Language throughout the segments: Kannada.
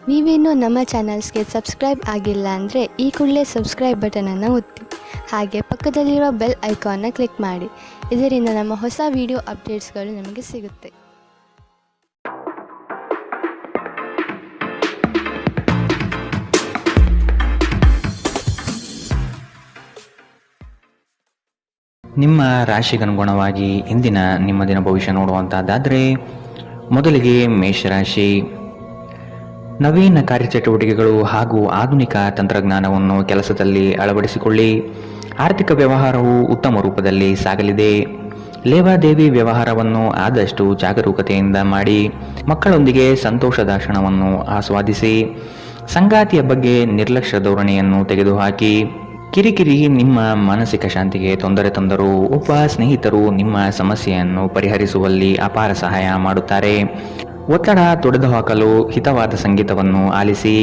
ನೀವೇನೂ ನಮ್ಮ ಚಾನಲ್ಸ್ಗೆ ಸಬ್ಸ್ಕ್ರೈಬ್ ಆಗಿಲ್ಲ ಅಂದರೆ ಈ ಕೂಡಲೇ ಸಬ್ಸ್ಕ್ರೈಬ್ ಬಟನನ್ನು ಒತ್ತಿ. ಹಾಗೆ ಪಕ್ಕದಲ್ಲಿರೋ ಬೆಲ್ ಐಕಾನ್ನ ಕ್ಲಿಕ್ ಮಾಡಿ. ಇದರಿಂದ ನಮ್ಮ ಹೊಸ ವಿಡಿಯೋ ಅಪ್ಡೇಟ್ಸ್ಗಳು ನಿಮಗೆ ಸಿಗುತ್ತೆ. ನಿಮ್ಮ ರಾಶಿಗನುಗುಣವಾಗಿ ಇಂದಿನ ನಿಮ್ಮ ದಿನ ಭವಿಷ್ಯ ನೋಡುವಂತಹದ್ದಾದರೆ, ಮೊದಲಿಗೆ ಮೇಷರಾಶಿ. ನವೀನ ಕಾರ್ಯಚಟುವಟಿಕೆಗಳು ಹಾಗೂ ಆಧುನಿಕ ತಂತ್ರಜ್ಞಾನವನ್ನು ಕೆಲಸದಲ್ಲಿ ಅಳವಡಿಸಿಕೊಳ್ಳಿ. ಆರ್ಥಿಕ ವ್ಯವಹಾರವು ಉತ್ತಮ ರೂಪದಲ್ಲಿ ಸಾಗಲಿದೆ. ಲೇವಾದೇವಿ ವ್ಯವಹಾರವನ್ನು ಆದಷ್ಟು ಜಾಗರೂಕತೆಯಿಂದ ಮಾಡಿ. ಮಕ್ಕಳೊಂದಿಗೆ ಸಂತೋಷದ ಕ್ಷಣವನ್ನು ಆಸ್ವಾದಿಸಿ. ಸಂಗಾತಿಯ ಬಗ್ಗೆ ನಿರ್ಲಕ್ಷ್ಯ ಧೋರಣೆಯನ್ನು ತೆಗೆದುಹಾಕಿ. ಕಿರಿಕಿರಿ ನಿಮ್ಮ ಮಾನಸಿಕ ಶಾಂತಿಗೆ ತೊಂದರೆ ತಂದರೂ ಒಬ್ಬ ಸ್ನೇಹಿತರು ನಿಮ್ಮ ಸಮಸ್ಯೆಯನ್ನು ಪರಿಹರಿಸುವಲ್ಲಿ ಅಪಾರ ಸಹಾಯ ಮಾಡುತ್ತಾರೆ. ಒತ್ತಡ ತೊಡೆದುಹಾಕಲು ಹಿತವಾದ ಸಂಗೀತವನ್ನು ಆಲಿಸಿ.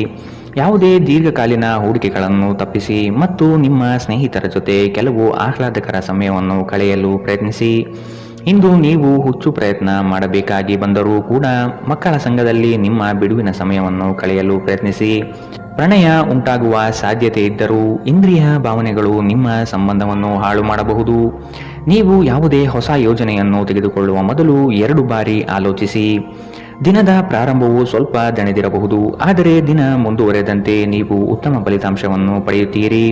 ಯಾವುದೇ ದೀರ್ಘಕಾಲೀನ ಹೂಡಿಕೆಗಳನ್ನು ತಪ್ಪಿಸಿ ಮತ್ತು ನಿಮ್ಮ ಸ್ನೇಹಿತರ ಜೊತೆ ಕೆಲವು ಆಹ್ಲಾದಕರ ಸಮಯವನ್ನು ಕಳೆಯಲು ಪ್ರಯತ್ನಿಸಿ. ಇಂದು ನೀವು ಹುಚ್ಚು ಪ್ರಯತ್ನ ಮಾಡಬೇಕಾಗಿ ಬಂದರೂ ಕೂಡ ಮಕ್ಕಳ ಸಂಘದಲ್ಲಿ ನಿಮ್ಮ ಬಿಡುವಿನ ಸಮಯವನ್ನು ಕಳೆಯಲು ಪ್ರಯತ್ನಿಸಿ. ಪ್ರಣಯ ಉಂಟಾಗುವ ಸಾಧ್ಯತೆ ಇದ್ದರೂ ಇಂದ್ರಿಯ ಭಾವನೆಗಳು ನಿಮ್ಮ ಸಂಬಂಧವನ್ನು ಹಾಳು ಮಾಡಬಹುದು. ನೀವು ಯಾವುದೇ ಹೊಸ ಯೋಜನೆಯನ್ನು ತೆಗೆದುಕೊಳ್ಳುವ ಮೊದಲು 2 ಬಾರಿ ಆಲೋಚಿಸಿ. ದಿನದ ಪ್ರಾರಂಭವು ಸ್ವಲ್ಪ ದಣಿದಿರಬಹುದು, ಆದರೆ ದಿನ ಮುಂದುವರೆದಂತೆ ನೀವು ಉತ್ತಮ ಫಲಿತಾಂಶವನ್ನು ಪಡೆಯುತ್ತೀರಿ.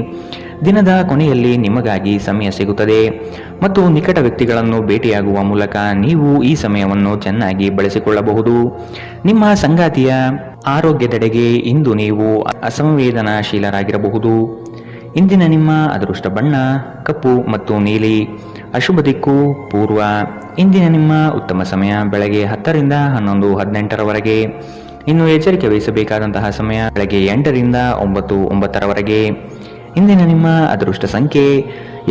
ದಿನದ ಕೊನೆಯಲ್ಲಿ ನಿಮಗಾಗಿ ಸಮಯ ಸಿಗುತ್ತದೆ ಮತ್ತು ನಿಕಟ ವ್ಯಕ್ತಿಗಳನ್ನು ಭೇಟಿಯಾಗುವ ಮೂಲಕ ನೀವು ಈ ಸಮಯವನ್ನು ಚೆನ್ನಾಗಿ ಬಳಸಿಕೊಳ್ಳಬಹುದು. ನಿಮ್ಮ ಸಂಗಾತಿಯ ಆರೋಗ್ಯದೆಡೆಗೆ ಇಂದು ನೀವು ಅಸಂವೇದನಾಶೀಲರಾಗಿರಬಹುದು. ಇಂದಿನ ನಿಮ್ಮ ಅದೃಷ್ಟ ಬಣ್ಣ ಕಪ್ಪು ಮತ್ತು ನೀಲಿ. ಅಶುಭ ದಿಕ್ಕು ಪೂರ್ವ. ಇಂದಿನ ನಿಮ್ಮ ಉತ್ತಮ ಸಮಯ ಬೆಳಗ್ಗೆ 10 ರಿಂದ 11, 18ರವರೆಗೆ. ಇನ್ನು ಎಚ್ಚರಿಕೆ ವಹಿಸಬೇಕಾದಂತಹ ಸಮಯ ಬೆಳಗ್ಗೆ 8 ರಿಂದ 9, 9ರವರೆಗೆ. ಇಂದಿನ ನಿಮ್ಮ ಅದೃಷ್ಟ ಸಂಖ್ಯೆ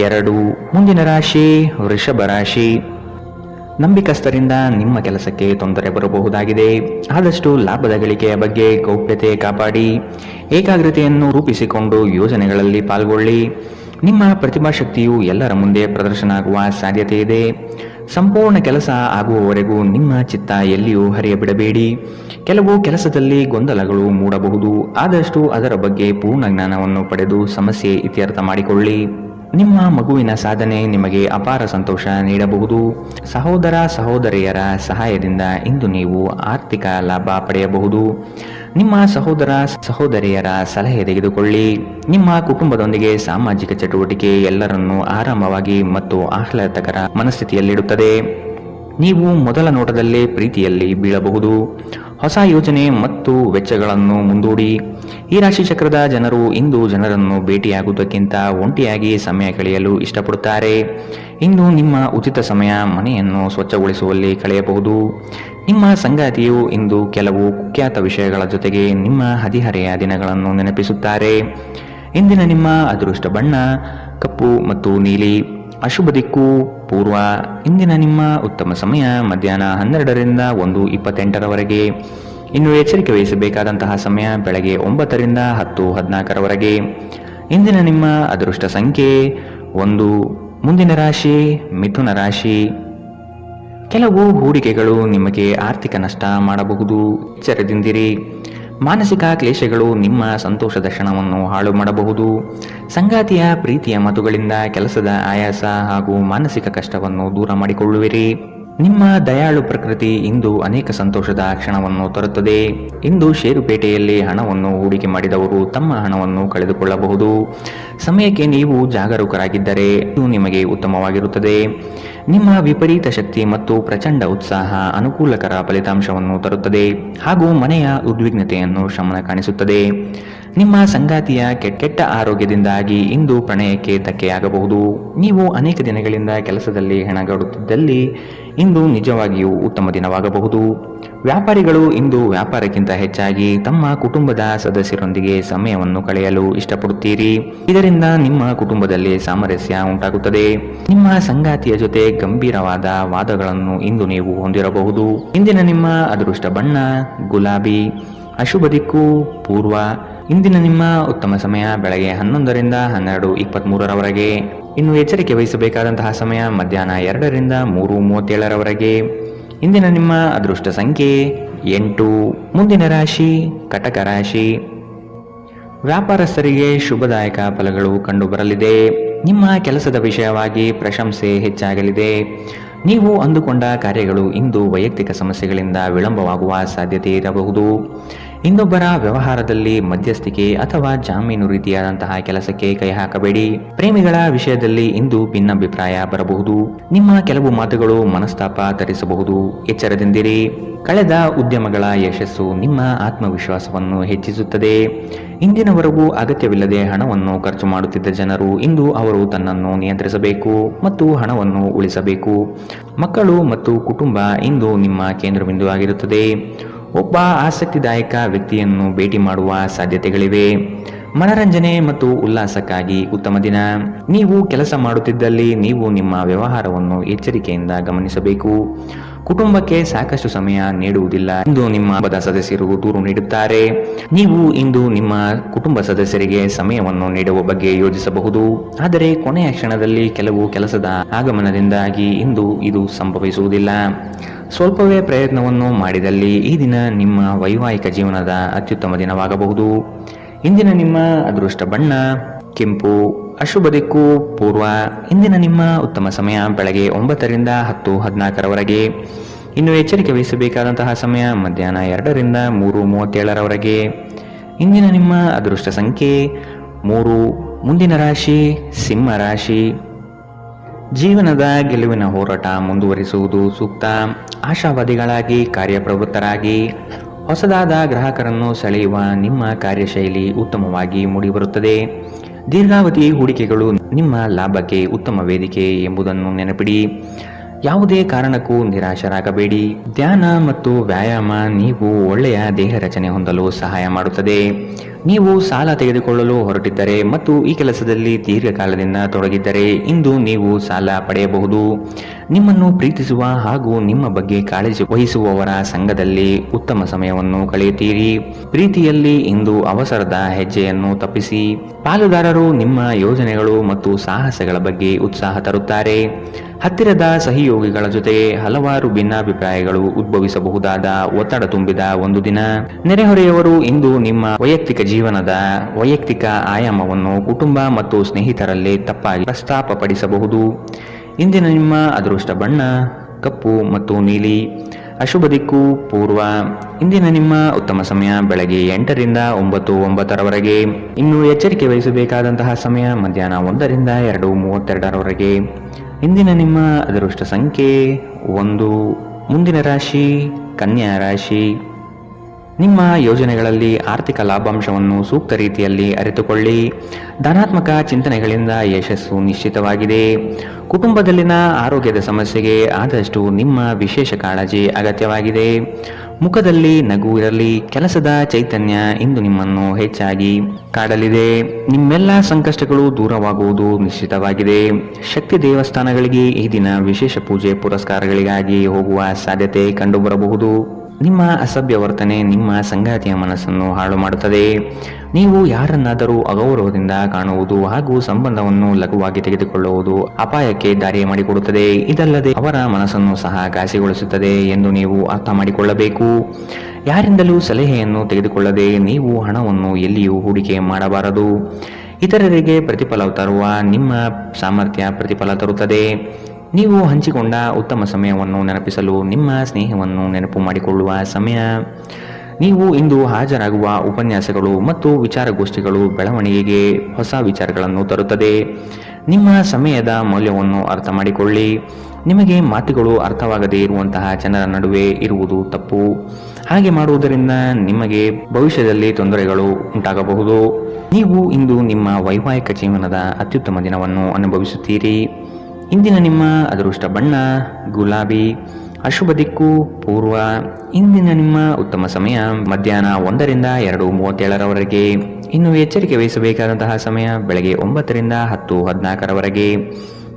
2. ಮುಂದಿನ ರಾಶಿ ವೃಷಭ ರಾಶಿ. ನಂಬಿಕಸ್ಥರಿಂದ ನಿಮ್ಮ ಕೆಲಸಕ್ಕೆ ತೊಂದರೆ ಬರಬಹುದಾಗಿದೆ. ಆದಷ್ಟು ಲಾಭದ ಗಳಿಕೆಯ ಬಗ್ಗೆ ಗೌಪ್ಯತೆ ಕಾಪಾಡಿ. ಏಕಾಗ್ರತೆಯನ್ನು ರೂಪಿಸಿಕೊಂಡು ಯೋಜನೆಗಳಲ್ಲಿ ಪಾಲ್ಗೊಳ್ಳಿ. ನಿಮ್ಮ ಪ್ರತಿಭಾಶಕ್ತಿಯು ಎಲ್ಲರ ಮುಂದೆ ಪ್ರದರ್ಶನ ಆಗುವ ಸಾಧ್ಯತೆ ಇದೆ. ಸಂಪೂರ್ಣ ಕೆಲಸ ಆಗುವವರೆಗೂ ನಿಮ್ಮ ಚಿತ್ತ ಎಲ್ಲಿಯೂ ಹರಿಯಬಿಡಬೇಡಿ. ಕೆಲವು ಕೆಲಸದಲ್ಲಿ ಗೊಂದಲಗಳು ಮೂಡಬಹುದು. ಆದಷ್ಟು ಅದರ ಬಗ್ಗೆ ಪೂರ್ಣ ಜ್ಞಾನವನ್ನು ಪಡೆದು ಸಮಸ್ಯೆ ಇತ್ಯರ್ಥ ಮಾಡಿಕೊಳ್ಳಿ. ನಿಮ್ಮ ಮಗುವಿನ ಸಾಧನೆ ನಿಮಗೆ ಅಪಾರ ಸಂತೋಷ ನೀಡಬಹುದು. ಸಹೋದರ ಸಹೋದರಿಯರ ಸಹಾಯದಿಂದ ಇಂದು ನೀವು ಆರ್ಥಿಕ ಲಾಭ ಪಡೆಯಬಹುದು. ನಿಮ್ಮ ಸಹೋದರ ಸಹೋದರಿಯರ ಸಲಹೆ ತೆಗೆದುಕೊಳ್ಳಿ. ನಿಮ್ಮ ಕುಟುಂಬದೊಂದಿಗೆ ಸಾಮಾಜಿಕ ಚಟುವಟಿಕೆ ಎಲ್ಲರನ್ನೂ ಆರಾಮವಾಗಿ ಮತ್ತು ಆಹ್ಲಾದಕರ ಮನಸ್ಥಿತಿಯಲ್ಲಿಡುತ್ತದೆ. ನೀವು ಮೊದಲ ನೋಟದಲ್ಲೇ ಪ್ರೀತಿಯಲ್ಲಿ ಬೀಳಬಹುದು. ಹೊಸ ಯೋಜನೆ ಮತ್ತು ವೆಚ್ಚಗಳನ್ನು ಮುಂದೂಡಿ. ಈ ರಾಶಿ ಚಕ್ರದ ಜನರು ಇಂದು ಜನರನ್ನು ಭೇಟಿಯಾಗುವುದಕ್ಕಿಂತ ಒಂಟಿಯಾಗಿ ಸಮಯ ಕಳೆಯಲು ಇಷ್ಟಪಡುತ್ತಾರೆ. ಇಂದು ನಿಮ್ಮ ಉಚಿತ ಸಮಯ ಮನೆಯನ್ನು ಸ್ವಚ್ಛಗೊಳಿಸುವಲ್ಲಿ ಕಳೆಯಬಹುದು. ನಿಮ್ಮ ಸಂಗಾತಿಯು ಇಂದು ಕೆಲವು ಕುಖ್ಯಾತ ವಿಷಯಗಳ ಜೊತೆಗೆ ನಿಮ್ಮ ಹದಿಹರೆಯ ದಿನಗಳನ್ನು ನೆನಪಿಸುತ್ತಾರೆ. ಇಂದಿನ ನಿಮ್ಮ ಅದೃಷ್ಟ ಬಣ್ಣ ಕಪ್ಪು ಮತ್ತು ನೀಲಿ. ಅಶುಭ ದಿಕ್ಕು ಪೂರ್ವ. ಇಂದಿನ ನಿಮ್ಮ ಉತ್ತಮ ಸಮಯ ಮಧ್ಯಾಹ್ನ 12 ರಿಂದ 1, 28ರವರೆಗೆ. ಇನ್ನು ಎಚ್ಚರಿಕೆ ವಹಿಸಬೇಕಾದಂತಹ ಸಮಯ ಬೆಳಗ್ಗೆ 9 ರಿಂದ 10, 14ರವರೆಗೆ. ಇಂದಿನ ನಿಮ್ಮ ಅದೃಷ್ಟ ಸಂಖ್ಯೆ 1. ಮುಂದಿನ ರಾಶಿ ಮಿಥುನ ರಾಶಿ. ಕೆಲವು ಹೂಡಿಕೆಗಳು ನಿಮಗೆ ಆರ್ಥಿಕ ನಷ್ಟ ಮಾಡಬಹುದು. ಎಚ್ಚರದಿಂದಿರಿ. ಮಾನಸಿಕ ಕ್ಲೇಶಗಳು ನಿಮ್ಮ ಸಂತೋಷದ ಕ್ಷಣವನ್ನು ಹಾಳು ಮಾಡಬಹುದು. ಸಂಗಾತಿಯ ಪ್ರೀತಿಯ ಮಾತುಗಳಿಂದ ಕೆಲಸದ ಆಯಾಸ ಹಾಗೂ ಮಾನಸಿಕ ಕಷ್ಟವನ್ನು ದೂರ ಮಾಡಿಕೊಳ್ಳುವಿರಿ. ನಿಮ್ಮ ದಯಾಳು ಪ್ರಕೃತಿ ಇಂದು ಅನೇಕ ಸಂತೋಷದ ಕ್ಷಣವನ್ನು ತರುತ್ತದೆ. ಇಂದು ಷೇರುಪೇಟೆಯಲ್ಲಿ ಹಣವನ್ನು ಹೂಡಿಕೆ ಮಾಡಿದವರು ತಮ್ಮ ಹಣವನ್ನು ಕಳೆದುಕೊಳ್ಳಬಹುದು. ಸಮಯಕ್ಕೆ ನೀವು ಜಾಗರೂಕರಾಗಿದ್ದರೆ ಇದು ನಿಮಗೆ ಉತ್ತಮವಾಗಿರುತ್ತದೆ. ನಿಮ್ಮ ವಿಪರೀತ ಶಕ್ತಿ ಮತ್ತು ಪ್ರಚಂಡ ಉತ್ಸಾಹ ಅನುಕೂಲಕರ ಫಲಿತಾಂಶವನ್ನು ತರುತ್ತದೆ ಹಾಗೂ ಮನೆಯ ಉದ್ವಿಗ್ನತೆಯನ್ನು ಶಮನ ಕಾಣಿಸುತ್ತದೆ. ನಿಮ್ಮ ಸಂಗಾತಿಯ ಕೆಟ್ಟ ಆರೋಗ್ಯದಿಂದಾಗಿ ಇಂದು ಪ್ರಣಯಕ್ಕೆ ಧಕ್ಕೆಯಾಗಬಹುದು. ನೀವು ಅನೇಕ ದಿನಗಳಿಂದ ಕೆಲಸದಲ್ಲಿ ಹೆಣಗಾಡುತ್ತಿದ್ದಲ್ಲಿ ಇಂದು ನಿಜವಾಗಿಯೂ ಉತ್ತಮ ದಿನವಾಗಬಹುದು. ವ್ಯಾಪಾರಿಗಳು ಇಂದು ವ್ಯಾಪಾರಕ್ಕಿಂತ ಹೆಚ್ಚಾಗಿ ತಮ್ಮ ಕುಟುಂಬದ ಸದಸ್ಯರೊಂದಿಗೆ ಸಮಯವನ್ನು ಕಳೆಯಲು ಇಷ್ಟಪಡುತ್ತೀರಿ. ಇದರಿಂದ ನಿಮ್ಮ ಕುಟುಂಬದಲ್ಲಿ ಸಾಮರಸ್ಯ ಉಂಟಾಗುತ್ತದೆ. ನಿಮ್ಮ ಸಂಗಾತಿಯ ಜೊತೆ ಗಂಭೀರವಾದ ವಾದಗಳನ್ನು ಇಂದು ನೀವು ಹೊಂದಿರಬಹುದು. ಇಂದಿನ ನಿಮ್ಮ ಅದೃಷ್ಟ ಬಣ್ಣ ಗುಲಾಬಿ. ಅಶುಭ ದಿಕ್ಕು ಪೂರ್ವ. ಇಂದಿನ ನಿಮ್ಮ ಉತ್ತಮ ಸಮಯ ಬೆಳಗ್ಗೆ 11 ರಿಂದ 12, 23ರವರೆಗೆ. ಇನ್ನು ಎಚ್ಚರಿಕೆ ವಹಿಸಬೇಕಾದಂತಹ ಸಮಯ ಮಧ್ಯಾಹ್ನ 2 ರಿಂದ 3:37ರವರೆಗೆ. ಇಂದಿನ ನಿಮ್ಮ ಅದೃಷ್ಟ ಸಂಖ್ಯೆ 8. ಮುಂದಿನ ರಾಶಿ ಕಟಕ ರಾಶಿ. ವ್ಯಾಪಾರಸ್ಥರಿಗೆ ಶುಭದಾಯಕ ಫಲಗಳು ಕಂಡುಬರಲಿದೆ. ನಿಮ್ಮ ಕೆಲಸದ ವಿಷಯವಾಗಿ ಪ್ರಶಂಸೆ ಹೆಚ್ಚಾಗಲಿದೆ. ನೀವು ಅಂದುಕೊಂಡ ಕಾರ್ಯಗಳು ಇಂದು ವೈಯಕ್ತಿಕ ಸಮಸ್ಯೆಗಳಿಂದ ವಿಳಂಬವಾಗುವ ಸಾಧ್ಯತೆ ಇರಬಹುದು. ಇನ್ನೊಬ್ಬರ ವ್ಯವಹಾರದಲ್ಲಿ ಮಧ್ಯಸ್ಥಿಕೆ ಅಥವಾ ಜಾಮೀನು ರೀತಿಯಾದಂತಹ ಕೆಲಸಕ್ಕೆ ಕೈ ಹಾಕಬೇಡಿ. ಪ್ರೇಮಿಗಳ ವಿಷಯದಲ್ಲಿ ಇಂದು ಭಿನ್ನಾಭಿಪ್ರಾಯ ಬರಬಹುದು. ನಿಮ್ಮ ಕೆಲವು ಮಾತುಗಳು ಮನಸ್ತಾಪ ತರಿಸಬಹುದು. ಎಚ್ಚರದಿಂದಿರಿ. ಕಳೆದ ಉದ್ಯಮಗಳ ಯಶಸ್ಸು ನಿಮ್ಮ ಆತ್ಮವಿಶ್ವಾಸವನ್ನು ಹೆಚ್ಚಿಸುತ್ತದೆ. ಇಂದಿನವರೆಗೂ ಅಗತ್ಯವಿಲ್ಲದೆ ಹಣವನ್ನು ಖರ್ಚು ಮಾಡುತ್ತಿದ್ದ ಜನರು ಇಂದು ಅವರು ತನ್ನನ್ನು ನಿಯಂತ್ರಿಸಬೇಕು ಮತ್ತು ಹಣವನ್ನು ಉಳಿಸಬೇಕು. ಮಕ್ಕಳು ಮತ್ತು ಕುಟುಂಬ ಇಂದು ನಿಮ್ಮ ಕೇಂದ್ರಬಿಂದು ಆಗಿರುತ್ತದೆ. ಒಬ್ಬ ಆಸಕ್ತಿದಾಯಕ ವ್ಯಕ್ತಿಯನ್ನು ಭೇಟಿ ಮಾಡುವ ಸಾಧ್ಯತೆಗಳಿವೆ. ಮನರಂಜನೆ ಮತ್ತು ಉಲ್ಲಾಸಕ್ಕಾಗಿ ಉತ್ತಮ ದಿನ. ನೀವು ಕೆಲಸ ಮಾಡುತ್ತಿದ್ದಲ್ಲಿ ನೀವು ನಿಮ್ಮ ವ್ಯವಹಾರವನ್ನು ಎಚ್ಚರಿಕೆಯಿಂದ ಗಮನಿಸಬೇಕು. ಕುಟುಂಬಕ್ಕೆ ಸಾಕಷ್ಟು ಸಮಯ ನೀಡುವುದಿಲ್ಲ. ಇಂದು ನಿಮ್ಮ ಕುಟುಂಬದ ಸದಸ್ಯರು ದೂರು ನೀಡುತ್ತಾರೆ. ನೀವು ಇಂದು ನಿಮ್ಮ ಕುಟುಂಬ ಸದಸ್ಯರಿಗೆ ಸಮಯವನ್ನು ನೀಡುವ ಬಗ್ಗೆ ಯೋಚಿಸಬಹುದು. ಆದರೆ ಕೊನೆಯ ಕ್ಷಣದಲ್ಲಿ ಕೆಲವು ಕೆಲಸದ ಆಗಮನದಿಂದಾಗಿ ಇಂದು ಇದು ಸಂಭವಿಸುವುದಿಲ್ಲ. ಸ್ವಲ್ಪವೇ ಪ್ರಯತ್ನವನ್ನು ಮಾಡಿದಲ್ಲಿ ಈ ದಿನ ನಿಮ್ಮ ವೈವಾಹಿಕ ಜೀವನದ ಅತ್ಯುತ್ತಮ ದಿನವಾಗಬಹುದು. ಇಂದಿನ ನಿಮ್ಮ ಅದೃಷ್ಟ ಬಣ್ಣ ಕೆಂಪು. ಅಶುಭ ದಿಕ್ಕು ಪೂರ್ವ. ಇಂದಿನ ನಿಮ್ಮ ಉತ್ತಮ ಸಮಯ ಬೆಳಗ್ಗೆ 9 ರಿಂದ 10:14 ಇನ್ನು ಎಚ್ಚರಿಕೆ ವಹಿಸಬೇಕಾದಂತಹ ಸಮಯ ಮಧ್ಯಾಹ್ನ 2 ರಿಂದ 3:37 ಇಂದಿನ ನಿಮ್ಮ ಅದೃಷ್ಟ ಸಂಖ್ಯೆ 3. ಮುಂದಿನ ರಾಶಿ ಸಿಂಹ ರಾಶಿ. ಜೀವನದ ಗೆಲುವಿನ ಹೋರಾಟ ಮುಂದುವರಿಸುವುದು ಸೂಕ್ತ. ಆಶಾವಾದಿಗಳಾಗಿ ಕಾರ್ಯಪ್ರವೃತ್ತರಾಗಿ ಹೊಸದಾದ ಗ್ರಾಹಕರನ್ನು ಸೆಳೆಯುವ ನಿಮ್ಮ ಕಾರ್ಯಶೈಲಿ ಉತ್ತಮವಾಗಿ ಮೂಡಿಬರುತ್ತದೆ. ದೀರ್ಘಾವಧಿ ಹೂಡಿಕೆಗಳು ನಿಮ್ಮ ಲಾಭಕ್ಕೆ ಉತ್ತಮ ವೇದಿಕೆ ಎಂಬುದನ್ನು ನೆನಪಿಡಿ. ಯಾವುದೇ ಕಾರಣಕ್ಕೂ ನಿರಾಶರಾಗಬೇಡಿ. ಧ್ಯಾನ ಮತ್ತು ವ್ಯಾಯಾಮ ನೀವು ಒಳ್ಳೆಯ ದೇಹ ರಚನೆ ಹೊಂದಲು ಸಹಾಯ ಮಾಡುತ್ತದೆ. ನೀವು ಸಾಲ ತೆಗೆದುಕೊಳ್ಳಲು ಹೊರಟಿದ್ದರೆ ಮತ್ತು ಈ ಕೆಲಸದಲ್ಲಿ ದೀರ್ಘಕಾಲದಿಂದ ತೊಡಗಿದ್ದರೆ ಇಂದು ನೀವು ಸಾಲ ಪಡೆಯಬಹುದು. ನಿಮ್ಮನ್ನು ಪ್ರೀತಿಸುವ ಹಾಗೂ ನಿಮ್ಮ ಬಗ್ಗೆ ಕಾಳಜಿ ವಹಿಸುವವರ ಸಂಘದಲ್ಲಿ ಉತ್ತಮ ಸಮಯವನ್ನು ಕಳೆಯುತ್ತೀರಿ. ಪ್ರೀತಿಯಲ್ಲಿ ಇಂದು ಅವಸರದ ಹೆಜ್ಜೆಯನ್ನು ತಪ್ಪಿಸಿ. ಪಾಲುದಾರರು ನಿಮ್ಮ ಯೋಜನೆಗಳು ಮತ್ತು ಸಾಹಸಗಳ ಬಗ್ಗೆ ಉತ್ಸಾಹ ತರುತ್ತಾರೆ. ಹತ್ತಿರದ ಸಹಯೋಗಿಗಳ ಜೊತೆ ಹಲವಾರು ಭಿನ್ನಾಭಿಪ್ರಾಯಗಳು ಉದ್ಭವಿಸಬಹುದಾದ ಒತ್ತಡ ತುಂಬಿದ ಒಂದು ದಿನ. ನೆರೆಹೊರೆಯವರು ಇಂದು ನಿಮ್ಮ ವೈಯಕ್ತಿಕ ಜೀವನದ ವೈಯಕ್ತಿಕ ಆಯಾಮವನ್ನು ಕುಟುಂಬ ಮತ್ತು ಸ್ನೇಹಿತರಲ್ಲಿ ತಪ್ಪಾಗಿ ಪ್ರಸ್ತಾಪಪಡಿಸಬಹುದು. ಇಂದಿನ ನಿಮ್ಮ ಅದೃಷ್ಟ ಬಣ್ಣ ಕಪ್ಪು ಮತ್ತು ನೀಲಿ. ಅಶುಭ ದಿಕ್ಕು ಪೂರ್ವ. ಇಂದಿನ ನಿಮ್ಮ ಉತ್ತಮ ಸಮಯ ಬೆಳಗ್ಗೆ 8 ರಿಂದ 9:09 ಇನ್ನು ಎಚ್ಚರಿಕೆ ವಹಿಸಬೇಕಾದಂತಹ ಸಮಯ ಮಧ್ಯಾಹ್ನ 1 ರಿಂದ 2:32 ಇಂದಿನ ನಿಮ್ಮ ಅದೃಷ್ಟ ಸಂಖ್ಯೆ 1. ಮುಂದಿನ ರಾಶಿ ಕನ್ಯಾ ರಾಶಿ. ನಿಮ್ಮ ಯೋಜನೆಗಳಲ್ಲಿ ಆರ್ಥಿಕ ಲಾಭಾಂಶವನ್ನು ಸೂಕ್ತ ರೀತಿಯಲ್ಲಿ ಅರಿತುಕೊಳ್ಳಿ. ಧನಾತ್ಮಕ ಚಿಂತನೆಗಳಿಂದ ಯಶಸ್ಸು ನಿಶ್ಚಿತವಾಗಿದೆ. ಕುಟುಂಬದಲ್ಲಿನ ಆರೋಗ್ಯದ ಸಮಸ್ಯೆಗೆ ಆದಷ್ಟು ನಿಮ್ಮ ವಿಶೇಷ ಕಾಳಜಿ ಅಗತ್ಯವಾಗಿದೆ. ಮುಖದಲ್ಲಿ ನಗು ಇರಲಿ. ಕೆಲಸದ ಚೈತನ್ಯ ಇಂದು ನಿಮ್ಮನ್ನು ಹೆಚ್ಚಾಗಿ ಕಾಡಲಿದೆ. ನಿಮ್ಮೆಲ್ಲ ಸಂಕಷ್ಟಗಳು ದೂರವಾಗುವುದು ನಿಶ್ಚಿತವಾಗಿದೆ. ಶಕ್ತಿ ದೇವಸ್ಥಾನಗಳಿಗೆ ಈ ದಿನ ವಿಶೇಷ ಪೂಜೆ ಪುರಸ್ಕಾರಗಳಿಗಾಗಿ ಹೋಗುವ ಸಾಧ್ಯತೆ ಕಂಡುಬರಬಹುದು. ನಿಮ್ಮ ಅಸಭ್ಯ ವರ್ತನೆ ನಿಮ್ಮ ಸಂಗಾತಿಯ ಮನಸ್ಸನ್ನು ಹಾಳು ಮಾಡುತ್ತದೆ. ನೀವು ಯಾರನ್ನಾದರೂ ಅಗೌರವದಿಂದ ಕಾಣುವುದು ಹಾಗೂ ಸಂಬಂಧವನ್ನು ಲಘುವಾಗಿ ತೆಗೆದುಕೊಳ್ಳುವುದು ಅಪಾಯಕ್ಕೆ ದಾರಿ ಮಾಡಿಕೊಡುತ್ತದೆ. ಇದಲ್ಲದೆ ಅವರ ಮನಸ್ಸನ್ನು ಸಹ ಘಾಸಿಗೊಳಿಸುತ್ತದೆ ಎಂದು ನೀವು ಅರ್ಥ ಮಾಡಿಕೊಳ್ಳಬೇಕು. ಯಾರಿಂದಲೂ ಸಲಹೆಯನ್ನು ತೆಗೆದುಕೊಳ್ಳದೆ ನೀವು ಹಣವನ್ನು ಎಲ್ಲಿಯೂ ಹೂಡಿಕೆ ಮಾಡಬಾರದು. ಇತರರಿಗೆ ಪ್ರತಿಫಲ ತರುವ ನಿಮ್ಮ ಸಾಮರ್ಥ್ಯ ಪ್ರತಿಫಲ ತರುತ್ತದೆ. ನೀವು ಹಂಚಿಕೊಂಡ ಉತ್ತಮ ಸಮಯವನ್ನು ನೆನಪಿಸಲು ನಿಮ್ಮ ಸ್ನೇಹವನ್ನು ನೆನಪು ಮಾಡಿಕೊಳ್ಳುವ ಸಮಯ. ನೀವು ಇಂದು ಹಾಜರಾಗುವ ಉಪನ್ಯಾಸಗಳು ಮತ್ತು ವಿಚಾರಗೋಷ್ಠಿಗಳು ಬೆಳವಣಿಗೆಗೆ ಹೊಸ ವಿಚಾರಗಳನ್ನು ತರುತ್ತದೆ. ನಿಮ್ಮ ಸಮಯದ ಮೌಲ್ಯವನ್ನು ಅರ್ಥ ಮಾಡಿಕೊಳ್ಳಿ. ನಿಮಗೆ ಮಾತುಗಳು ಅರ್ಥವಾಗದೇ ಇರುವಂತಹ ಜನರ ನಡುವೆ ಇರುವುದು ತಪ್ಪು. ಹಾಗೆ ಮಾಡುವುದರಿಂದ ನಿಮಗೆ ಭವಿಷ್ಯದಲ್ಲಿ ತೊಂದರೆಗಳು ಉಂಟಾಗಬಹುದು. ನೀವು ಇಂದು ನಿಮ್ಮ ವೈವಾಹಿಕ ಜೀವನದ ಅತ್ಯುತ್ತಮ ದಿನವನ್ನು ಅನುಭವಿಸುತ್ತೀರಿ. ಇಂದಿನ ನಿಮ್ಮ ಅದೃಷ್ಟ ಬಣ್ಣ ಗುಲಾಬಿ. ಅಶುಭ ದಿಕ್ಕು ಪೂರ್ವ. ಇಂದಿನ ನಿಮ್ಮ ಉತ್ತಮ ಸಮಯ ಮಧ್ಯಾಹ್ನ 1 ರಿಂದ 2:37 ಇನ್ನು ಎಚ್ಚರಿಕೆ ವಹಿಸಬೇಕಾದಂತಹ ಸಮಯ ಬೆಳಗ್ಗೆ 9 ರಿಂದ 10:14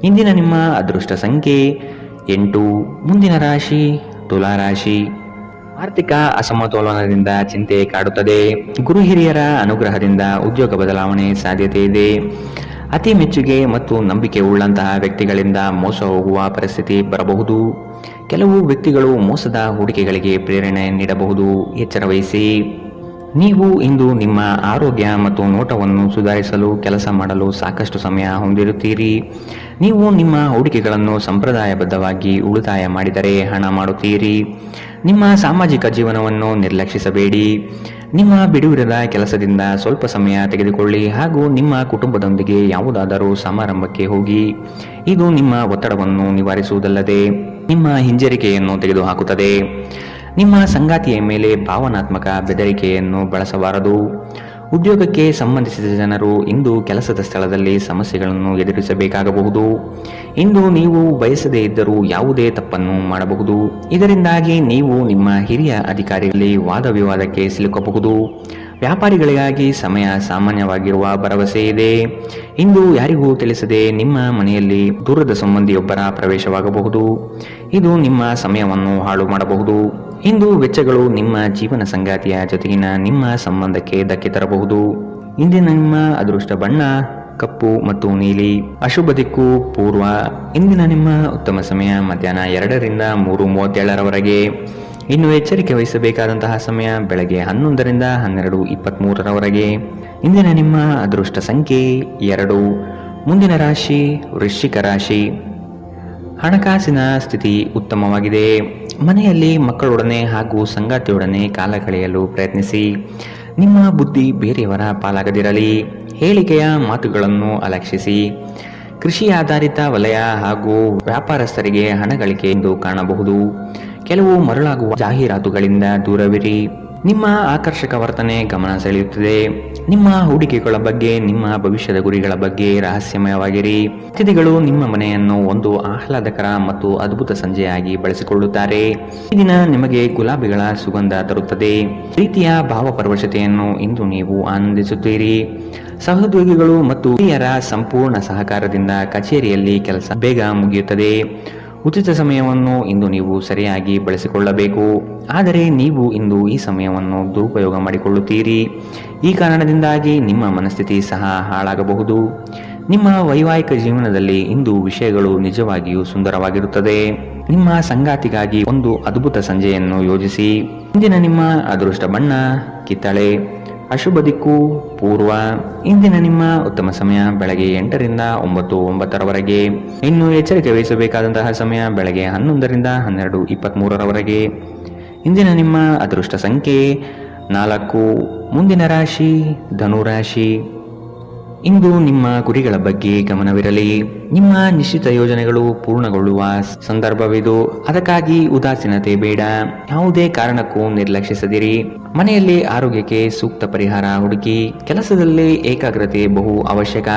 ಇಂದಿನ ನಿಮ್ಮ ಅದೃಷ್ಟ ಸಂಖ್ಯೆ 8. ಮುಂದಿನ ರಾಶಿ ತುಲಾ ರಾಶಿ. ಆರ್ಥಿಕ ಅಸಮತೋಲನದಿಂದ ಚಿಂತೆ ಕಾಡುತ್ತದೆ. ಗುರು ಹಿರಿಯರ ಅನುಗ್ರಹದಿಂದ ಉದ್ಯೋಗ ಬದಲಾವಣೆ ಸಾಧ್ಯತೆ ಇದೆ. ಅತಿ ಮೆಚ್ಚುಗೆ ಮತ್ತು ನಂಬಿಕೆ ಉಳ್ಳಂತಹ ವ್ಯಕ್ತಿಗಳಿಂದ ಮೋಸ ಹೋಗುವ ಪರಿಸ್ಥಿತಿ ಬರಬಹುದು. ಕೆಲವು ವ್ಯಕ್ತಿಗಳು ಮೋಸದ ಹೂಡಿಕೆಗಳಿಗೆ ಪ್ರೇರಣೆ ನೀಡಬಹುದು, ಎಚ್ಚರ ವಹಿಸಿ. ನೀವು ಇಂದು ನಿಮ್ಮ ಆರೋಗ್ಯ ಮತ್ತು ನೋಟವನ್ನು ಸುಧಾರಿಸಲು ಕೆಲಸ ಮಾಡಲು ಸಾಕಷ್ಟು ಸಮಯ ಹೊಂದಿರುತ್ತೀರಿ. ನೀವು ನಿಮ್ಮ ಹೂಡಿಕೆಗಳನ್ನು ಸಂಪ್ರದಾಯಬದ್ಧವಾಗಿ ಉಳಿತಾಯ ಮಾಡಿದರೆ ಹಣ ಮಾಡುತ್ತೀರಿ. ನಿಮ್ಮ ಸಾಮಾಜಿಕ ಜೀವನವನ್ನು ನಿರ್ಲಕ್ಷಿಸಬೇಡಿ. ನಿಮ್ಮ ಬಿಡುವಿರದ ಕೆಲಸದಿಂದ ಸ್ವಲ್ಪ ಸಮಯ ತೆಗೆದುಕೊಳ್ಳಿ ಹಾಗೂ ನಿಮ್ಮ ಕುಟುಂಬದೊಂದಿಗೆ ಯಾವುದಾದರೂ ಸಮಾರಂಭಕ್ಕೆ ಹೋಗಿ. ಇದು ನಿಮ್ಮ ಒತ್ತಡವನ್ನು ನಿವಾರಿಸುವುದಲ್ಲದೆ ನಿಮ್ಮ ಹಿಂಜರಿಕೆಯನ್ನು ತೆಗೆದುಹಾಕುತ್ತದೆ. ನಿಮ್ಮ ಸಂಗಾತಿಯ ಮೇಲೆ ಭಾವನಾತ್ಮಕ ಬೆದರಿಕೆಯನ್ನು ಬಳಸಬಾರದು. ಉದ್ಯೋಗಕ್ಕೆ ಸಂಬಂಧಿಸಿದ ಜನರು ಇಂದು ಕೆಲಸದ ಸ್ಥಳದಲ್ಲಿ ಸಮಸ್ಯೆಗಳನ್ನು ಎದುರಿಸಬೇಕಾಗಬಹುದು. ಇಂದು ನೀವು ಬಯಸದೇ ಇದ್ದರೂ ಯಾವುದೇ ತಪ್ಪನ್ನು ಮಾಡಬಹುದು. ಇದರಿಂದಾಗಿ ನೀವು ನಿಮ್ಮ ಹಿರಿಯ ಅಧಿಕಾರಿಗಳಲ್ಲಿ ವಾದ ವಿವಾದಕ್ಕೆ ಸಿಲುಕಬಹುದು. ವ್ಯಾಪಾರಿಗಳಿಗಾಗಿ ಸಮಯ ಸಾಮಾನ್ಯವಾಗಿರುವ ಭರವಸೆ ಇದೆ. ಇಂದು ಯಾರಿಗೂ ತಿಳಿಸದೆ ನಿಮ್ಮ ಮನೆಯಲ್ಲಿ ದೂರದ ಸಂಬಂಧಿಯೊಬ್ಬರ ಪ್ರವೇಶವಾಗಬಹುದು. ಇದು ನಿಮ್ಮ ಸಮಯವನ್ನು ಹಾಳು ಮಾಡಬಹುದು. ಇಂದು ವೆಚ್ಚಗಳು ನಿಮ್ಮ ಜೀವನ ಸಂಗಾತಿಯ ಜೊತೆಗಿನ ನಿಮ್ಮ ಸಂಬಂಧಕ್ಕೆ ಧಕ್ಕೆ ತರಬಹುದು. ಇಂದಿನ ನಿಮ್ಮ ಅದೃಷ್ಟ ಬಣ್ಣ ಕಪ್ಪು ಮತ್ತು ನೀಲಿ. ಅಶುಭ ದಿಕ್ಕು ಪೂರ್ವ. ಇಂದಿನ ನಿಮ್ಮ ಉತ್ತಮ ಸಮಯ ಮಧ್ಯಾಹ್ನ 2 ರಿಂದ 3:37 ಇನ್ನು ಎಚ್ಚರಿಕೆ ವಹಿಸಬೇಕಾದಂತಹ ಸಮಯ ಬೆಳಗ್ಗೆ 11 ರಿಂದ 12:23 ಇಂದಿನ ನಿಮ್ಮ ಅದೃಷ್ಟ ಸಂಖ್ಯೆ 2. ಮುಂದಿನ ರಾಶಿ ವೃಶ್ಚಿಕ ರಾಶಿ. ಹಣಕಾಸಿನ ಸ್ಥಿತಿ ಉತ್ತಮವಾಗಿದೆ. ಮನೆಯಲ್ಲಿ ಮಕ್ಕಳೊಡನೆ ಹಾಗೂ ಸಂಗಾತಿಯೊಡನೆ ಕಾಲ ಕಳೆಯಲು ಪ್ರಯತ್ನಿಸಿ. ನಿಮ್ಮ ಬುದ್ಧಿ ಬೇರೆಯವರ ಪಾಲಾಗದಿರಲಿ. ಹೇಳಿಕೆಯ ಮಾತುಗಳನ್ನು ಅಲಕ್ಷಿಸಿ. ಕೃಷಿ ಆಧಾರಿತ ವಲಯ ಹಾಗೂ ವ್ಯಾಪಾರಸ್ಥರಿಗೆ ಹಣ ಗಳಿಕೆ ಎಂದು ಕಾಣಬಹುದು. ಕೆಲವು ಮರಳಾಗುವ ಜಾಹೀರಾತುಗಳಿಂದ ದೂರವಿರಿ. ನಿಮ್ಮ ಆಕರ್ಷಕ ವರ್ತನೆ ಗಮನ ಸೆಳೆಯುತ್ತದೆ. ನಿಮ್ಮ ಹೂಡಿಕೆಗಳ ಬಗ್ಗೆ, ನಿಮ್ಮ ಭವಿಷ್ಯದ ಗುರಿಗಳ ಬಗ್ಗೆ ರಹಸ್ಯಮಯವಾಗಿರಿ. ಅತಿಥಿಗಳು ನಿಮ್ಮ ಮನೆಯನ್ನು ಒಂದು ಆಹ್ಲಾದಕರ ಮತ್ತು ಅದ್ಭುತ ಸಂಜೆಯಾಗಿ ಬಳಸಿಕೊಳ್ಳುತ್ತಾರೆ. ಈ ದಿನ ನಿಮಗೆ ಗುಲಾಬಿಗಳ ಸುಗಂಧ ತರುತ್ತದೆ. ಪ್ರೀತಿಯ ಭಾವಪರವಶತೆಯನ್ನು ಇಂದು ನೀವು ಆನಂದಿಸುತ್ತೀರಿ. ಸಹೋದ್ಯೋಗಿಗಳು ಮತ್ತು ಹಿರಿಯರ ಸಂಪೂರ್ಣ ಸಹಕಾರದಿಂದ ಕಚೇರಿಯಲ್ಲಿ ಕೆಲಸ ಬೇಗ ಮುಗಿಯುತ್ತದೆ. ಉಚಿತ ಸಮಯವನ್ನು ಇಂದು ನೀವು ಸರಿಯಾಗಿ ಬಳಸಿಕೊಳ್ಳಬೇಕು. ಆದರೆ ನೀವು ಇಂದು ಈ ಸಮಯವನ್ನು ದುರುಪಯೋಗ ಮಾಡಿಕೊಳ್ಳುತ್ತೀರಿ. ಈ ಕಾರಣದಿಂದಾಗಿ ನಿಮ್ಮ ಮನಸ್ಥಿತಿ ಸಹ ಹಾಳಾಗಬಹುದು. ನಿಮ್ಮ ವೈವಾಹಿಕ ಜೀವನದಲ್ಲಿ ಇಂದು ವಿಷಯಗಳು ನಿಜವಾಗಿಯೂ ಸುಂದರವಾಗಿರುತ್ತದೆ. ನಿಮ್ಮ ಸಂಗಾತಿಗಾಗಿ ಒಂದು ಅದ್ಭುತ ಸಂಜೆಯನ್ನು ಯೋಜಿಸಿ. ಇಂದಿನ ನಿಮ್ಮ ಅದೃಷ್ಟ ಬಣ್ಣ ಕಿತ್ತಳೆ. ಅಶುಭ ದಿಕ್ಕು ಪೂರ್ವ. ಇಂದಿನ ನಿಮ್ಮ ಉತ್ತಮ ಸಮಯ ಬೆಳಗ್ಗೆ 8 ರಿಂದ 9:09 ಇನ್ನು ಎಚ್ಚರಿಕೆ ವಹಿಸಬೇಕಾದಂತಹ ಸಮಯ ಬೆಳಗ್ಗೆ 11 ರಿಂದ 12:23 ಇಂದಿನ ನಿಮ್ಮ ಅದೃಷ್ಟ ಸಂಖ್ಯೆ 4. ಮುಂದಿನ ರಾಶಿ ಧನುರಾಶಿ. ಇಂದು ನಿಮ್ಮ ಗುರಿಗಳ ಬಗ್ಗೆ ಗಮನವಿರಲಿ. ನಿಮ್ಮ ನಿಶ್ಚಿತ ಯೋಜನೆಗಳು ಪೂರ್ಣಗೊಳ್ಳುವ ಸಂದರ್ಭವಿದು. ಅದಕ್ಕಾಗಿ ಉದಾಸೀನತೆ ಬೇಡ. ಯಾವುದೇ ಕಾರಣಕ್ಕೂ ನಿರ್ಲಕ್ಷಿಸದಿರಿ. ಮನೆಯಲ್ಲಿ ಆರೋಗ್ಯಕ್ಕೆ ಸೂಕ್ತ ಪರಿಹಾರ ಹುಡುಕಿ. ಕೆಲಸದಲ್ಲಿ ಏಕಾಗ್ರತೆ ಬಹು ಅವಶ್ಯಕ.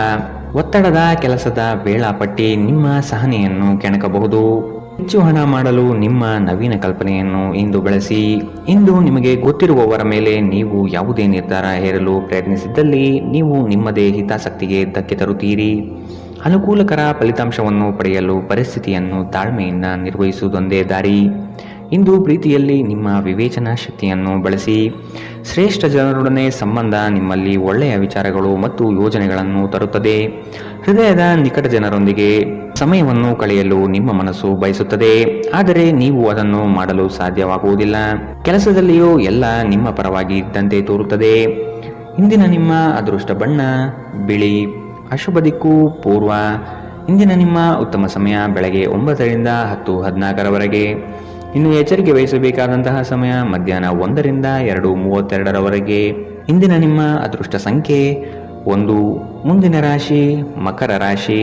ಒತ್ತಡದ ಕೆಲಸದ ವೇಳಾಪಟ್ಟಿ ನಿಮ್ಮ ಸಹನೆಯನ್ನು ಕೆಣಕಬಹುದು. ಹೆಚ್ಚು ಹಣ ಮಾಡಲು ನಿಮ್ಮ ನವೀನ ಕಲ್ಪನೆಯನ್ನು ಇಂದು ಬಳಸಿ. ಇಂದು ನಿಮಗೆ ಗೊತ್ತಿರುವವರ ಮೇಲೆ ನೀವು ಯಾವುದೇ ನಿರ್ಧಾರ ಹೇರಲು ಪ್ರಯತ್ನಿಸಿದ್ದಲ್ಲಿ ನೀವು ನಿಮ್ಮದೇ ಹಿತಾಸಕ್ತಿಗೆ ಧಕ್ಕೆ ತರುತ್ತೀರಿ. ಅನುಕೂಲಕರ ಫಲಿತಾಂಶವನ್ನು ಪಡೆಯಲು ಪರಿಸ್ಥಿತಿಯನ್ನು ತಾಳ್ಮೆಯಿಂದ ನಿರ್ವಹಿಸುವುದೊಂದೇ ದಾರಿ. ಇಂದು ಪ್ರೀತಿಯಲ್ಲಿ ನಿಮ್ಮ ವಿವೇಚನಾ ಶಕ್ತಿಯನ್ನು ಬಳಸಿ. ಶ್ರೇಷ್ಠ ಜನರೊಡನೆ ಸಂಬಂಧ ನಿಮ್ಮಲ್ಲಿ ಒಳ್ಳೆಯ ವಿಚಾರಗಳು ಮತ್ತು ಯೋಜನೆಗಳನ್ನು ತರುತ್ತದೆ. ಹೃದಯದ ನಿಕಟ ಜನರೊಂದಿಗೆ ಸಮಯವನ್ನು ಕಳೆಯಲು ನಿಮ್ಮ ಮನಸ್ಸು ಬಯಸುತ್ತದೆ. ಆದರೆ ನೀವು ಅದನ್ನು ಮಾಡಲು ಸಾಧ್ಯವಾಗುವುದಿಲ್ಲ. ಕೆಲಸದಲ್ಲಿಯೂ ಎಲ್ಲ ನಿಮ್ಮ ಪರವಾಗಿ ಇದ್ದಂತೆ ತೋರುತ್ತದೆ. ಇಂದಿನ ನಿಮ್ಮ ಅದೃಷ್ಟ ಬಣ್ಣ ಬಿಳಿ. ಅಶುಭ ದಿಕ್ಕು ಪೂರ್ವ. ಇಂದಿನ ನಿಮ್ಮ ಉತ್ತಮ ಸಮಯ ಬೆಳಗ್ಗೆ 9 ರಿಂದ 10:14 ಇನ್ನು ಎಚ್ಚರಿಕೆ ವಹಿಸಬೇಕಾದಂತಹ ಸಮಯ ಮಧ್ಯಾಹ್ನ 1 ರಿಂದ 2:32 ಇಂದಿನ ನಿಮ್ಮ ಅದೃಷ್ಟ ಸಂಖ್ಯೆ 1. ಮುಂದಿನ ರಾಶಿ ಮಕರ ರಾಶಿ.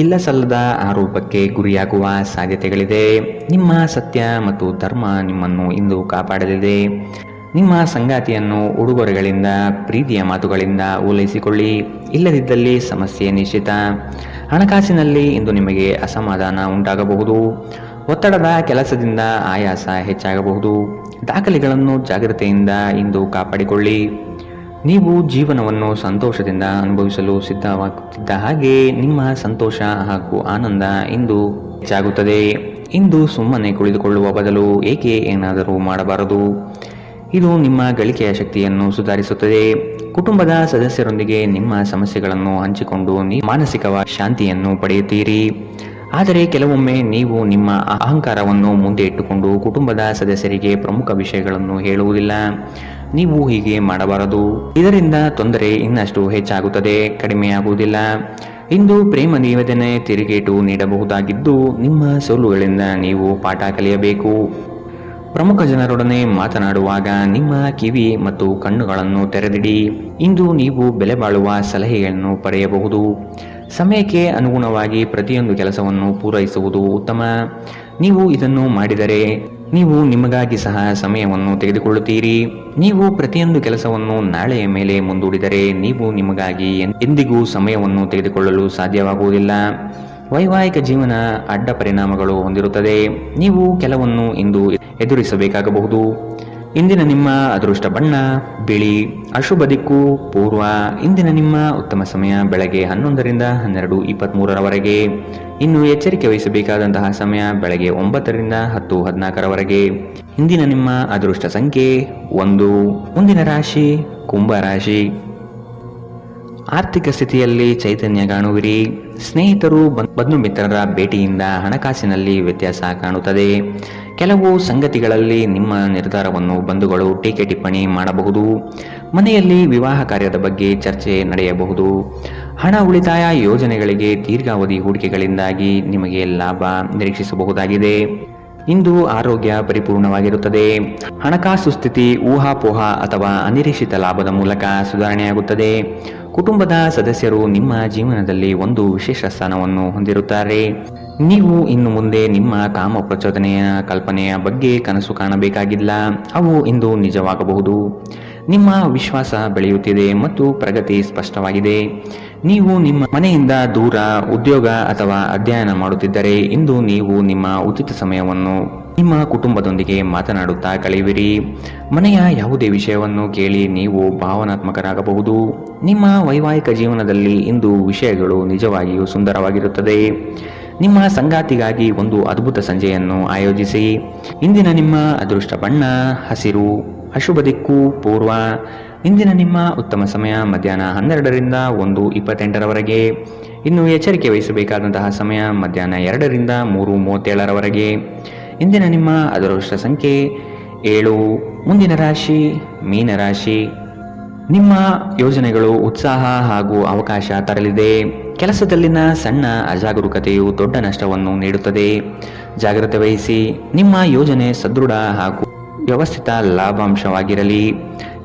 ಇಲ್ಲ ಸಲ್ಲದ ಆರೋಪಕ್ಕೆ ಗುರಿಯಾಗುವ ಸಾಧ್ಯತೆಗಳಿದೆ. ನಿಮ್ಮ ಸತ್ಯ ಮತ್ತು ಧರ್ಮ ನಿಮ್ಮನ್ನು ಇಂದು ಕಾಪಾಡಲಿದೆ. ನಿಮ್ಮ ಸಂಗಾತಿಯನ್ನು ಉಡುಗೊರೆಗಳಿಂದ, ಪ್ರೀತಿಯ ಮಾತುಗಳಿಂದ ಓಲೈಸಿಕೊಳ್ಳಿ. ಇಲ್ಲದಿದ್ದಲ್ಲಿ ಸಮಸ್ಯೆ ನಿಶ್ಚಿತ. ಹಣಕಾಸಿನಲ್ಲಿ ಇಂದು ನಿಮಗೆ ಅಸಮಾಧಾನ ಉಂಟಾಗಬಹುದು. ಒತ್ತಡದ ಕೆಲಸದಿಂದ ಆಯಾಸ ಹೆಚ್ಚಾಗಬಹುದು. ದಾಖಲೆಗಳನ್ನು ಜಾಗ್ರತೆಯಿಂದ ಇಂದು ಕಾಪಾಡಿಕೊಳ್ಳಿ. ನೀವು ಜೀವನವನ್ನು ಸಂತೋಷದಿಂದ ಅನುಭವಿಸಲು ಸಿದ್ಧವಾಗುತ್ತಿದ್ದ ಹಾಗೆ ನಿಮ್ಮ ಸಂತೋಷ ಹಾಗೂ ಆನಂದ ಇಂದು ಹೆಚ್ಚಾಗುತ್ತದೆ. ಇಂದು ಸುಮ್ಮನೆ ಕುಳಿತುಕೊಳ್ಳುವ ಬದಲು ಏಕೆ ಏನಾದರೂ ಮಾಡಬಾರದು. ಇದು ನಿಮ್ಮ ಗಳಿಕೆಯ ಶಕ್ತಿಯನ್ನು ಸುಧಾರಿಸುತ್ತದೆ. ಕುಟುಂಬದ ಸದಸ್ಯರೊಂದಿಗೆ ನಿಮ್ಮ ಸಮಸ್ಯೆಗಳನ್ನು ಹಂಚಿಕೊಂಡು ಮಾನಸಿಕ ಶಾಂತಿಯನ್ನು ಪಡೆಯುತ್ತೀರಿ. ಆದರೆ ಕೆಲವೊಮ್ಮೆ ನೀವು ನಿಮ್ಮ ಅಹಂಕಾರವನ್ನು ಮುಂದೆ ಇಟ್ಟುಕೊಂಡು ಕುಟುಂಬದ ಸದಸ್ಯರಿಗೆ ಪ್ರಮುಖ ವಿಷಯಗಳನ್ನು ಹೇಳುವುದಿಲ್ಲ. ನೀವು ಹೀಗೆ ಮಾಡಬಾರದು. ಇದರಿಂದ ತೊಂದರೆ ಇನ್ನಷ್ಟು ಹೆಚ್ಚಾಗುತ್ತದೆ, ಕಡಿಮೆಯಾಗುವುದಿಲ್ಲ. ಇಂದು ಪ್ರೇಮ ನಿವೇದನೆ ತಿರುಗೇಟು ನೀಡಬಹುದಾಗಿದ್ದು, ನಿಮ್ಮ ಸೋಲುಗಳಿಂದ ನೀವು ಪಾಠ ಕಲಿಯಬೇಕು. ಪ್ರಮುಖ ಜನರೊಡನೆ ಮಾತನಾಡುವಾಗ ನಿಮ್ಮ ಕಿವಿ ಮತ್ತು ಕಣ್ಣುಗಳನ್ನು ತೆರೆದಿಡಿ. ಇಂದು ನೀವು ಬೆಲೆ ಬಾಳುವ ಸಲಹೆಗಳನ್ನು ಪಡೆಯಬಹುದು. ಸಮಯಕ್ಕೆ ಅನುಗುಣವಾಗಿ ಪ್ರತಿಯೊಂದು ಕೆಲಸವನ್ನು ಪೂರೈಸುವುದು ಉತ್ತಮ. ನೀವು ಇದನ್ನು ಮಾಡಿದರೆ ನೀವು ನಿಮಗಾಗಿ ಸಹ ಸಮಯವನ್ನು ತೆಗೆದುಕೊಳ್ಳುತ್ತೀರಿ. ನೀವು ಪ್ರತಿಯೊಂದು ಕೆಲಸವನ್ನು ನಾಳೆಯ ಮೇಲೆ ಮುಂದೂಡಿದರೆ ನೀವು ನಿಮಗಾಗಿ ಎಂದಿಗೂ ಸಮಯವನ್ನು ತೆಗೆದುಕೊಳ್ಳಲು ಸಾಧ್ಯವಾಗುವುದಿಲ್ಲ. ವೈವಾಹಿಕ ಜೀವನ ಅಡ್ಡ ಪರಿಣಾಮಗಳು ಹೊಂದಿರುತ್ತದೆ. ನೀವು ಕೆಲವನ್ನು ಇಂದು ಎದುರಿಸಬೇಕಾಗಬಹುದು. ಇಂದಿನ ನಿಮ್ಮ ಅದೃಷ್ಟ ಬಣ್ಣ ಬಿಳಿ. ಅಶುಭ ದಿಕ್ಕು ಪೂರ್ವ. ಇಂದಿನ ನಿಮ್ಮ ಉತ್ತಮ ಸಮಯ ಬೆಳಗ್ಗೆ 11ರಿಂದ 12:23ರವರೆಗೆ. ಇನ್ನು ಎಚ್ಚರಿಕೆ ವಹಿಸಬೇಕಾದಂತಹ ಸಮಯ ಬೆಳಗ್ಗೆ 9ರಿಂದ 10:14ರವರೆಗೆ. ಇಂದಿನ ನಿಮ್ಮ ಅದೃಷ್ಟ ಸಂಖ್ಯೆ 1. ಮುಂದಿನ ರಾಶಿ ಕುಂಭ ರಾಶಿ. ಆರ್ಥಿಕ ಸ್ಥಿತಿಯಲ್ಲಿ ಚೈತನ್ಯ ಕಾಣುವಿರಿ. ಸ್ನೇಹಿತರು ಬಂಧು ಮಿತ್ರರ ಭೇಟಿಯಿಂದ ಹಣಕಾಸಿನಲ್ಲಿ ವ್ಯತ್ಯಾಸ ಕಾಣುತ್ತದೆ. ಕೆಲವು ಸಂಗತಿಗಳಲ್ಲಿ ನಿಮ್ಮ ನಿರ್ಧಾರವನ್ನು ಬಂಧುಗಳು ಟೀಕೆ ಟಿಪ್ಪಣಿ ಮಾಡಬಹುದು. ಮನೆಯಲ್ಲಿ ವಿವಾಹ ಕಾರ್ಯದ ಬಗ್ಗೆ ಚರ್ಚೆ ನಡೆಯಬಹುದು. ಹಣ ಉಳಿತಾಯ ಯೋಜನೆಗಳಿಗೆ ದೀರ್ಘಾವಧಿ ಹೂಡಿಕೆಗಳಿಂದಾಗಿ ನಿಮಗೆ ಲಾಭ ನಿರೀಕ್ಷಿಸಬಹುದಾಗಿದೆ. ಇಂದು ಆರೋಗ್ಯ ಪರಿಪೂರ್ಣವಾಗಿರುತ್ತದೆ. ಹಣಕಾಸು ಸ್ಥಿತಿ ಊಹಾಪೋಹ ಅಥವಾ ಅನಿರೀಕ್ಷಿತ ಲಾಭದ ಮೂಲಕ ಸುಧಾರಣೆಯಾಗುತ್ತದೆ. ಕುಟುಂಬದ ಸದಸ್ಯರು ನಿಮ್ಮ ಜೀವನದಲ್ಲಿ ಒಂದು ವಿಶೇಷ ಸ್ಥಾನವನ್ನು ಹೊಂದಿರುತ್ತಾರೆ. ನೀವು ಇನ್ನು ಮುಂದೆ ನಿಮ್ಮ ಕಾಮ ಪ್ರಚೋದನೆಯ ಕಲ್ಪನೆಯ ಬಗ್ಗೆ ಕನಸು ಕಾಣಬೇಕಾಗಿಲ್ಲ. ಅವು ಇಂದು ನಿಜವಾಗಬಹುದು. ನಿಮ್ಮ ವಿಶ್ವಾಸ ಬೆಳೆಯುತ್ತಿದೆ ಮತ್ತು ಪ್ರಗತಿ ಸ್ಪಷ್ಟವಾಗಿದೆ. ನೀವು ನಿಮ್ಮ ಮನೆಯಿಂದ ದೂರ ಉದ್ಯೋಗ ಅಥವಾ ಅಧ್ಯಯನ ಮಾಡುತ್ತಿದ್ದರೆ ಇಂದು ನೀವು ನಿಮ್ಮ ಉಚಿತ ಸಮಯವನ್ನು ನಿಮ್ಮ ಕುಟುಂಬದೊಂದಿಗೆ ಮಾತನಾಡುತ್ತಾ ಕಳೆಯುವಿರಿ. ಮನೆಯ ಯಾವುದೇ ವಿಷಯವನ್ನು ಕೇಳಿ ನೀವು ಭಾವನಾತ್ಮಕರಾಗಬಹುದು. ನಿಮ್ಮ ವೈವಾಹಿಕ ಜೀವನದಲ್ಲಿ ಇಂದು ವಿಷಯಗಳು ನಿಜವಾಗಿಯೂ ಸುಂದರವಾಗಿರುತ್ತದೆ. ನಿಮ್ಮ ಸಂಗಾತಿಗಾಗಿ ಒಂದು ಅದ್ಭುತ ಸಂಜೆಯನ್ನು ಆಯೋಜಿಸಿ. ಇಂದಿನ ನಿಮ್ಮ ಅದೃಷ್ಟ ಬಣ್ಣ ಹಸಿರು. ಅಶುಭ ದಿಕ್ಕು ಪೂರ್ವ. ಇಂದಿನ ನಿಮ್ಮ ಉತ್ತಮ ಸಮಯ ಮಧ್ಯಾಹ್ನ 12ರಿಂದ 1:28ರವರೆಗೆ. ಇನ್ನು ಎಚ್ಚರಿಕೆ ವಹಿಸಬೇಕಾದಂತಹ ಸಮಯ ಮಧ್ಯಾಹ್ನ 2ರಿಂದ 3:37ರವರೆಗೆ. ಇಂದಿನ ನಿಮ್ಮ ಅದೃಷ್ಟ ಸಂಖ್ಯೆ 7. ಮುಂದಿನ ರಾಶಿ ಮೀನರಾಶಿ. ನಿಮ್ಮ ಯೋಜನೆಗಳು ಉತ್ಸಾಹ ಹಾಗೂ ಅವಕಾಶ ತರಲಿದೆ. ಕೆಲಸದಲ್ಲಿನ ಸಣ್ಣ ಅಜಾಗರೂಕತೆಯು ದೊಡ್ಡ ನಷ್ಟವನ್ನು ನೀಡುತ್ತದೆ. ಜಾಗ್ರತೆ ವಹಿಸಿ. ನಿಮ್ಮ ಯೋಜನೆ ಸದೃಢ ಹಾಗೂ ವ್ಯವಸ್ಥಿತ ಲಾಭಾಂಶವಾಗಿರಲಿ.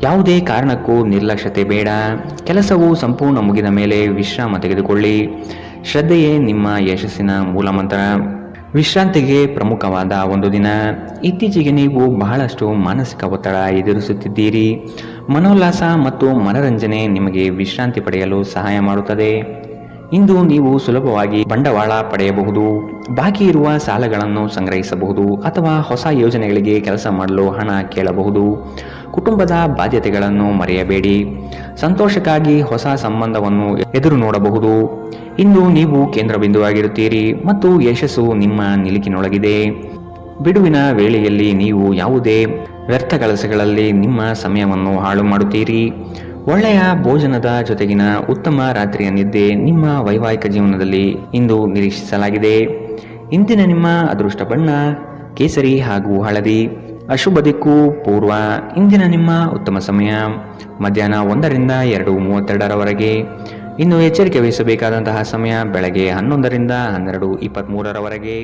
ಯಾವುದೇ ಕಾರಣಕ್ಕೂ ನಿರ್ಲಕ್ಷ್ಯತೆ ಬೇಡ. ಕೆಲಸವು ಸಂಪೂರ್ಣ ಮುಗಿದ ಮೇಲೆ ವಿಶ್ರಾಮ ತೆಗೆದುಕೊಳ್ಳಿ. ಶ್ರದ್ಧೆಯೇ ನಿಮ್ಮ ಯಶಸ್ಸಿನ ಮೂಲಮಂತ್ರ. ವಿಶ್ರಾಂತಿಗೆ ಪ್ರಮುಖವಾದ ಒಂದು ದಿನ. ಇತ್ತೀಚೆಗೆ ನೀವು ಬಹಳಷ್ಟು ಮಾನಸಿಕ ಒತ್ತಡ ಎದುರಿಸುತ್ತಿದ್ದೀರಿ. ಮನೋಲ್ಲಾಸ ಮತ್ತು ಮನರಂಜನೆ ನಿಮಗೆ ವಿಶ್ರಾಂತಿ ಪಡೆಯಲು ಸಹಾಯ ಮಾಡುತ್ತದೆ. ಇಂದು ನೀವು ಸುಲಭವಾಗಿ ಬಂಡವಾಳ ಪಡೆಯಬಹುದು. ಬಾಕಿ ಇರುವ ಸಾಲಗಳನ್ನು ಸಂಗ್ರಹಿಸಬಹುದು ಅಥವಾ ಹೊಸ ಯೋಜನೆಗಳಿಗೆ ಕೆಲಸ ಮಾಡಲು ಹಣ ಕೇಳಬಹುದು. ಕುಟುಂಬದ ಬಾಧ್ಯತೆಗಳನ್ನು ಮರೆಯಬೇಡಿ. ಸಂತೋಷಕ್ಕಾಗಿ ಹೊಸ ಸಂಬಂಧವನ್ನು ಎದುರು ನೋಡಬಹುದು. ಇಂದು ನೀವು ಕೇಂದ್ರ ಬಿಂದುವಾಗಿರುತ್ತೀರಿ ಮತ್ತು ಯಶಸ್ಸು ನಿಮ್ಮ ನಿಲುಕಿನೊಳಗಿದೆ. ಬಿಡುವಿನ ವೇಳೆಯಲ್ಲಿ ನೀವು ಯಾವುದೇ ವ್ಯರ್ಥ ಕೆಲಸಗಳಲ್ಲಿ ನಿಮ್ಮ ಸಮಯವನ್ನು ಹಾಳು ಮಾಡುತ್ತೀರಿ. ಒಳ್ಳೆಯ ಭೋಜನದ ಜೊತೆಗಿನ ಉತ್ತಮ ರಾತ್ರಿಯ ನಿದ್ದೆ ನಿಮ್ಮ ವೈವಾಹಿಕ ಜೀವನದಲ್ಲಿ ಇಂದು ನಿರೀಕ್ಷಿಸಲಾಗಿದೆ. ಇಂದಿನ ನಿಮ್ಮ ಅದೃಷ್ಟ ಬಣ್ಣ ಕೇಸರಿ ಹಾಗೂ ಹಳದಿ. ಅಶುಭ ದಿಕ್ಕು ಪೂರ್ವ. ಇಂದಿನ ನಿಮ್ಮ ಉತ್ತಮ ಸಮಯ ಮಧ್ಯಾಹ್ನ 1ರಿಂದ 2:32ರವರೆಗೆ. ಇನ್ನು ಎಚ್ಚರಿಕೆ ವಹಿಸಬೇಕಾದಂತಹ ಸಮಯ ಬೆಳಗ್ಗೆ 11ರಿಂದ 12:23ರವರೆಗೆ.